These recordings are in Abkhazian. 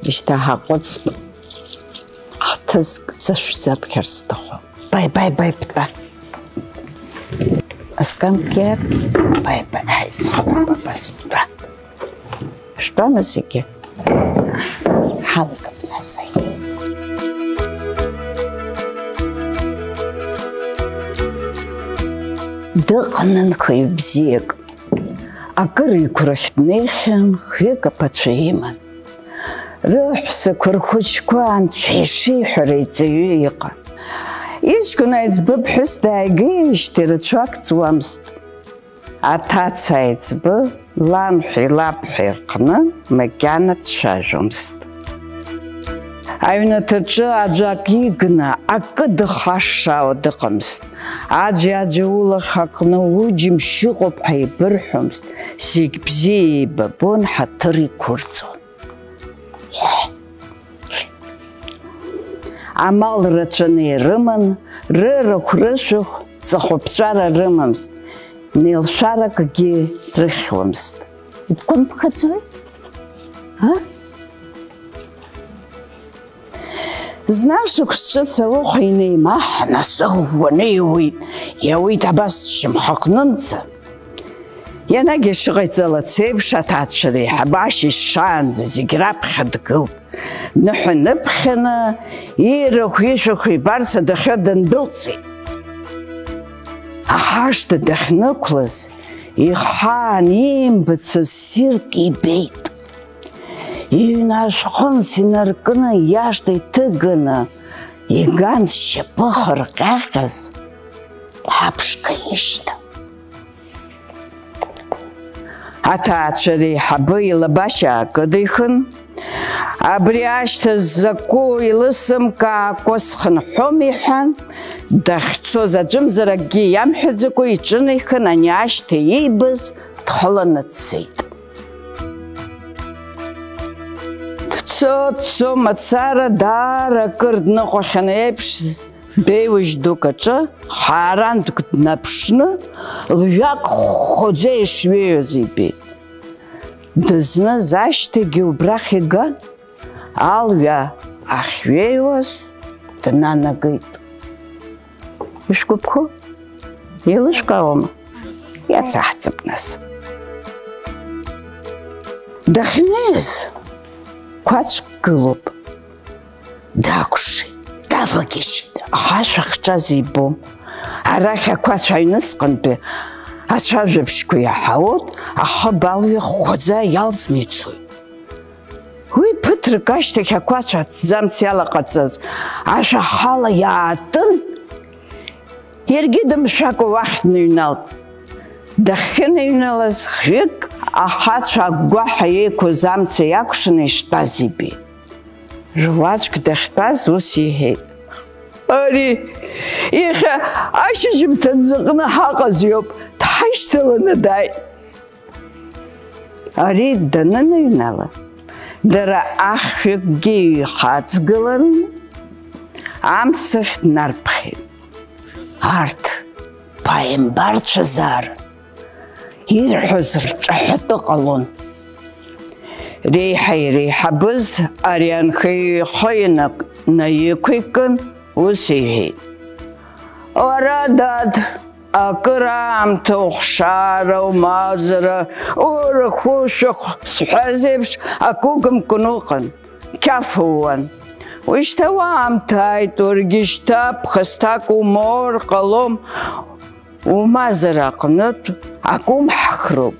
ишьҭаҳаҟәыҵп, хҭыск сышәзаԥхьар сҭахуп. Баи, ԥҭәа. Аскампкер, баи, ҳаицхапапа сԥра. Штәаны зегьы. Ҳалгап насаи. Дыҟан нхаҩ бзиак. Акыр игәрахь днеихьан, хҩык аԥацәа иман. Рыҳәсақәа рхәыҷқәа анцәа ишиҳәара иҵаҩы иҟан. Иҷкәын аиҵбы ԥҳәыс дааигеижьҭеи рацәак ҵуамызт. Аҭаца аиҵбы ланҳәеи лабҳәеи рҟны макьана дцәажәомызт. Аҩнаҭаҿы аӡәак игны акы дыхашшаауа дыҟамызт. Аӡәи улахь аҟны уџьымшь ыҟоуп ҳәа еибырҳәомызт. Зегь бзиа еибабон, ҳаҭыр иқәырҵон. Амал рацәаны ирыман, рырахә-рышәахә ҵыхәаԥҵәара рымамызт. Неилшәаракгьы рыхьуамызт. Ибгәамԥхаӡои? Зны шықәс ҿыц ауха инеимаҳан, асы ӷәӷәаны иауит абас шьамхаҟнынӡа. Ианагь ишыҟаиҵалац еиԥш аҭаацәа реиҳабы ашьыжь шаанӡа зегь раԥхьа дгылт. Ныҳәа ныԥхьаны ирахә-ишәахә ибарц адәахьы дындәылҵит. Ахашҭа дахьнықәлаз, ихаан имбацыз ссирк ибеит. Иҩны ашәхымс инаркны иашҭа иҭыганы, иган зшьапы хырҟьаҟьаз аԥшқа ишьҭа. Аҭаацәа реиҳабы илабашьа аакыдихын, абри ашьҭаз закәу илысымкаакәа схынҳәом иҳәан, дахьцоз аӡәымзар акгьы иамҳәаӡакәа иҿынеихын, ани ашьҭа иибаз дхыланы дцеит. Дцо мацара даара акыр дныҟәахьан еиԥш, беиужь дук аҿы ҳаарантәк днаԥшны, лҩак хәхәаӡа ишҩеиуаз ибеит. Дызныз ашьҭагьы убрахь иган, алҩа ахьҩеиуаз днанагеит. Ишәгәаԥхо? Еилышәкаауама? Иацаҳҵап нас. Дахьнеиз қәацәк гылоуп. Дакәшеит, давагьежьит, аха ашәахҿаз ибом. Арахь ақәацә аҩныҵҟантәи ацәажәабжьқәа иаҳауот, ахыб алҩа хәхәаӡа иалҵны ицоит. Уи ԥыҭрак ашьҭахь ақәацә аҭӡамц иалаҟаҵаз ашәа ахала иаатын, иаргьы дымшәакәа уахь дныҩналт. Дахьыныҩналаз хҩык ахацәа агәгәаҳәа еиқәыз амца иакәшаны иштәаз ибеит. Руаӡәк дахьтәаз ус иҳәеит. Ари, иахьа ашьыжьымҭан зыҟны ҳаҟаз иоуп, дҳаишьҭаланы дааит. Ари даныныҩнала, дара ахҩыкгьы ихаҵгылан, амцахь днарԥхьеит. Арҭ ԥааимбарцәазаарын, ирҳәоз рҿаҳәатәы ҟалон. Реиҳа иреиҳабыз ари анхаҩ ихы наиқәикын, ус иҳәеит. Уара, дад, акыр аамҭа ухшара, умазара, урахә-ушәахә сҳәаз еиԥш акы угымкын уҟан, қьаф ууан. Уажәшьҭа уаамҭа ааит, уаргьы шьҭа ԥхасҭак умоур ҟалом, умазара аҟнытә акы умҳхроуп.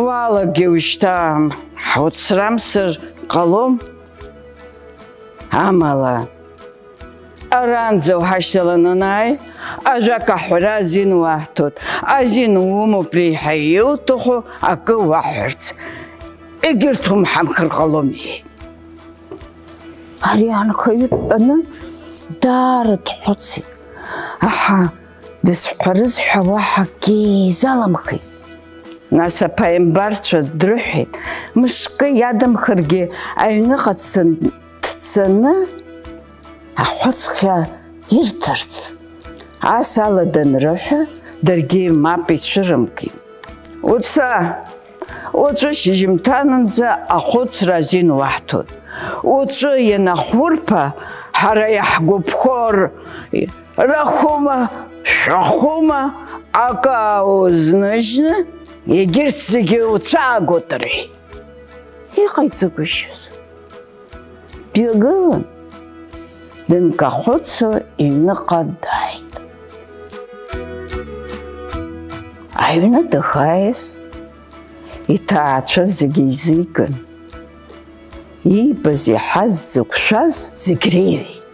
Уалагьы уажәшьҭа ҳуцрамсыр ҟалом. Амала, аранӡа уҳашьҭаланы анааи, ажәак аҳәара азин уаҳҭоит. Азин умоуп реиҳа иуҭаху акы уаҳәарц. Егьырҭ умҳамхыр ҟалом иҳәеит. Ари анхаҩы дтәаны даара дхәыцит. Аха дысҳәарыз ҳәа уаҳа акгьы изаламхеит. Нас аԥааимбарцәа дрыҳәеит, мышкы иадамхаргьы аҩныҟа дцаны ахәыцхьа ирҭарц. Ас ала данрыҳәа, даргьы мап ицәырымкит. Уца, Уцу шьыжьымҭанынӡа ахәыцра азин уаҳҭоит. Уцу ианахурԥа, ҳара иаҳгәаԥхо рахәыма, шәахәыма, акы аузныжьны, егьырҭ зегьы уцаагоит рҳәеит. Иҟаиҵагәышьоз. Дҩагылан, дынкахәыцо иҩныҟа дааит. Аҩны дахааиз, иҭаацәа зегьы изикын. Иибаз иаҳаз зықәшәаз зегь реиҳәеит.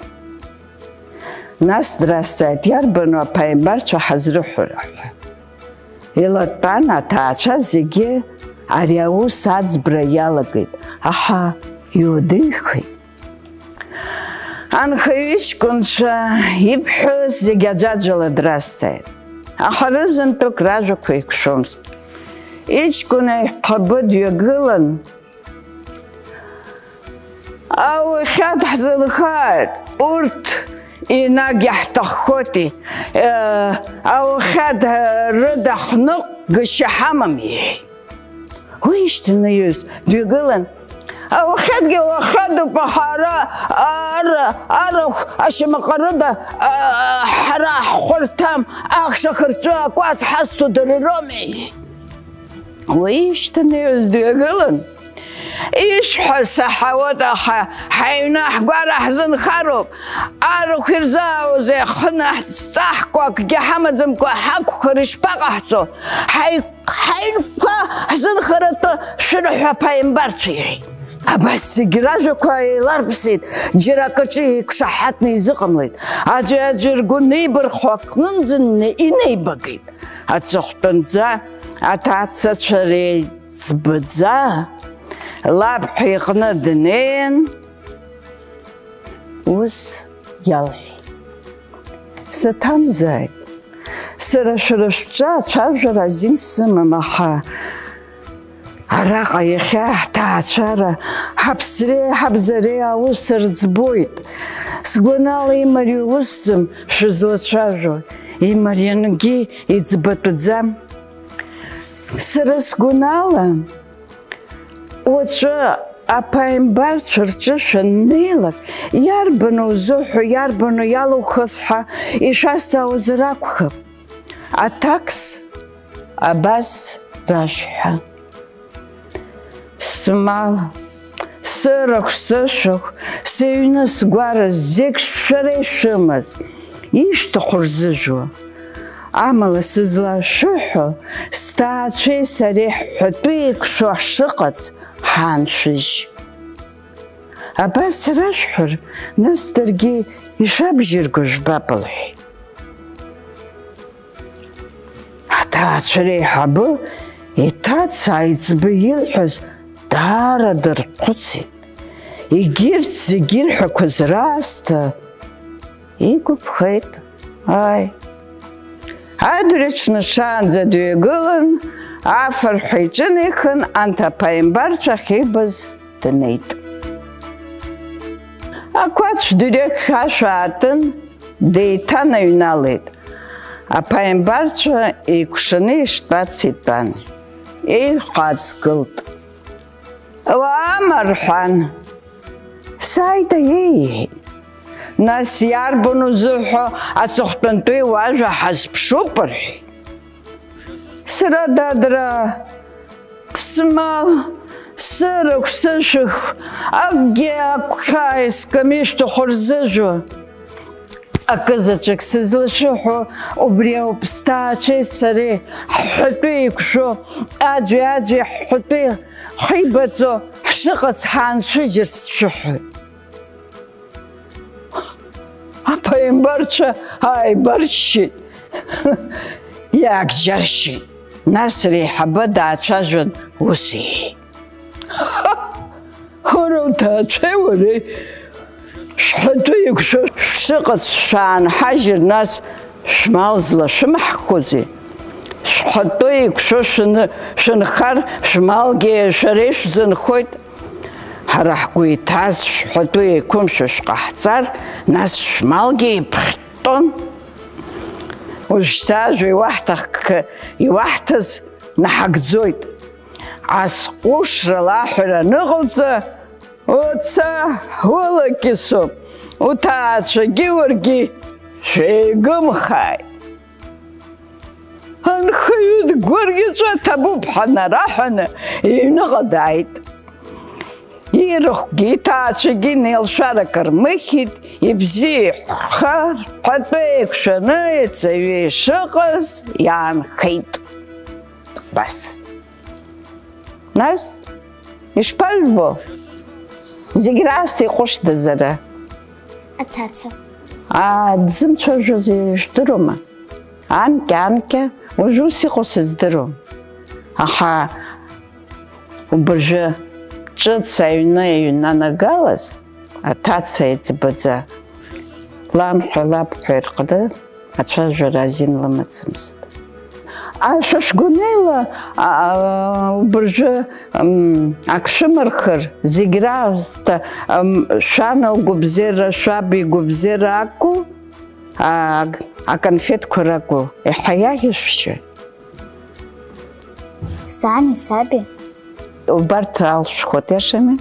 Нас драсҵааит, иарбану аԥааимбарцәа ҳазрыҳәара ҳәа. Илатәан аҭаацәа зегьы ари аус аӡбра иалагеит, аха иуадыҩхеит. Анхаҩ иҷкәынцәа ибҳәоз зегьы аӡәаӡәала драсҵааит, аха рызынтәык ражәақәа еиқәшәомызт. Иҷкәын аиҳабы дҩагылан, ауахьад ҳзынхааит, урҭ инаг иаҳҭаххоти, ауахьад рыда ҳныҟәгашьа ҳамам иҳәеит. Уи ишьҭанаиоз дҩагылан, ауахьадгьы уахьадуп, аха арахә ашьамаҟа-рыда ҳара ҳхәарҭам, ахш ахырҵәы акәац ҳазҭо дара роуми иҳәеит. Уи ишьҭанаиоз дҩагылан, ишҳәа саҳауеит, аха ҳаҩны ҳгәара ҳзынхароуп, арахә ирзаауазеи, хнаҵаҳкәа акгьы ҳамаӡамкәа ҳақәхар ишԥаҟаҳҵо, ҳаҩнқәа ҳзынхаратәы шәырҳәа аԥааимбарцәа иҳәеит. Абас зегьы ражәақәа еиларԥсеит, џьара акаҿы еиқәшаҳаҭны изыҟамлеит. Аӡәы ргәы неибархәо аҟнынӡа инеибагеит. Аҵыхәтәанӡа аҭацацәа реиҵбӡа лабҳәа иҟны днеин, ус иалҳәеит. Саҭамзааит, сара шәара шәҿы ацәажәара азин сымам, аха араҟа иахьа ҳҭаацәара, ҳаԥсреи ҳабзареи аус рӡбоит. Сгәанала имариоу усӡам шәызлацәажәо, имариангьы иӡбатәӡам. Сара сгәанала, уаҵәы аԥааимбарцәа рҿы шәаннеилак, иарбану узыҳәо, иарбану иалоухыз ҳәа ишәазҵаауазар акәхап. Аҭакс абас рашәҳәа. Смал, сырахә, сышәахә, сыҩны, сгәара зегь шәара ишымаз, ишәҭаху рзыжәуа. Амала сызлашәыҳәо, сҭаацәеи сареи ҳҳәатәы еиқәшәо ҳшыҟац ҳааншәыжь. Абас рашәҳәар, нас даргьы ишабжьырго жәбап лҳәеит. Аҭаацәа реиҳабы иҭац аиҵбы илҳәаз даара дырҟәыцит. Егьырҭ зегьы ирҳәақәаз раасҭа игәаԥхеит. Адырҩаҽны шаанӡа дҩагылан, афырҳәа иҿынеихан, анҭ аԥааимбарцәа ахьибаз днеит. Ақәацә дырҩегьых ашәа аатын, деиҭанаҩналеит. Аԥааимбарцәа еикәшаны иштәац итәан. Еиҟаҵгылт. Уаама рҳәан. Сааит иҳәеит. Нас иарбану зыҳәо аҵыхәтәантәи уажәа ҳазԥшуп рҳәеит. Сара дадра, смал, сырахә, сышәахә, акгьы акәхьаа есками ишәҭаху рзыжәуа. Акызаҵәык сызлашәыҳәо убри ауп, сҭаацәеи сареи ҳҳәатәы еиқәшәо, аӡәи ҳҳәатәы ҳибаҵо ҳшыҟац ҳааншәыжьырц сшәыҳәоит. Аԥааимбарцәа ааибарччеит, иаагьџьаршьеит. Нас реиҳабы даацәажәан ус иҳәеит. Уара уҭаацәеи уареи шәҳәатәы еиқәшәо шәшыҟац шәаанҳажьыр, нас шәмал злашәымаҳхузеи? Шәҳәатәы еиқәшәо шәынхар, шәмалгьы шәара ишәзынхоит. Ҳара ҳгәы иҭаз шәҳәатәы еиқәымшәо шәҟаҳҵар, нас шәмалгьы иԥхьтәон. Уажәшьҭа ажәа иуаҳҭаз наҳагӡоит. Асҟушра лаҳәара аныҟауҵа, уца улакьысуп, уҭаацәагьы уаргьы шәеигымхааит. Анхаҩы дгәырӷьаҵәа ҭабуп ҳәа нараҳәаны иҩныҟа дааит. Ирахәгьы иҭаацәагьы неилшәарак рмыхьит, ибзиа ҳәатәы еиқәшәаны иҵаҩы ишыҟаз иаанхеит. Бас. Нас, ишԥажәбо? Зегь рас иҟәышдазара. Аҭаца. Дзымцәажәоз ижәдырума? Анкьа, уажәы ус иҟоу сыздыруам. Аха убыржәы ҿыц аҩны иҩнанагалаз, аҭаца иӡбаӡа, ламҳәа лабҳәа ирҟны ацәажәара азин лымаӡамызт. Ашәышәгәанеила убыржәы ак шәымырхыр, зегь раасҭа шәан лгәабзиара, шәаб игәабзиара акәу, аконфеҭқәа ракәу, иаҳа иаӷьашәшьа. Сани, саби. Убарҭ алшәхәоит, иашами?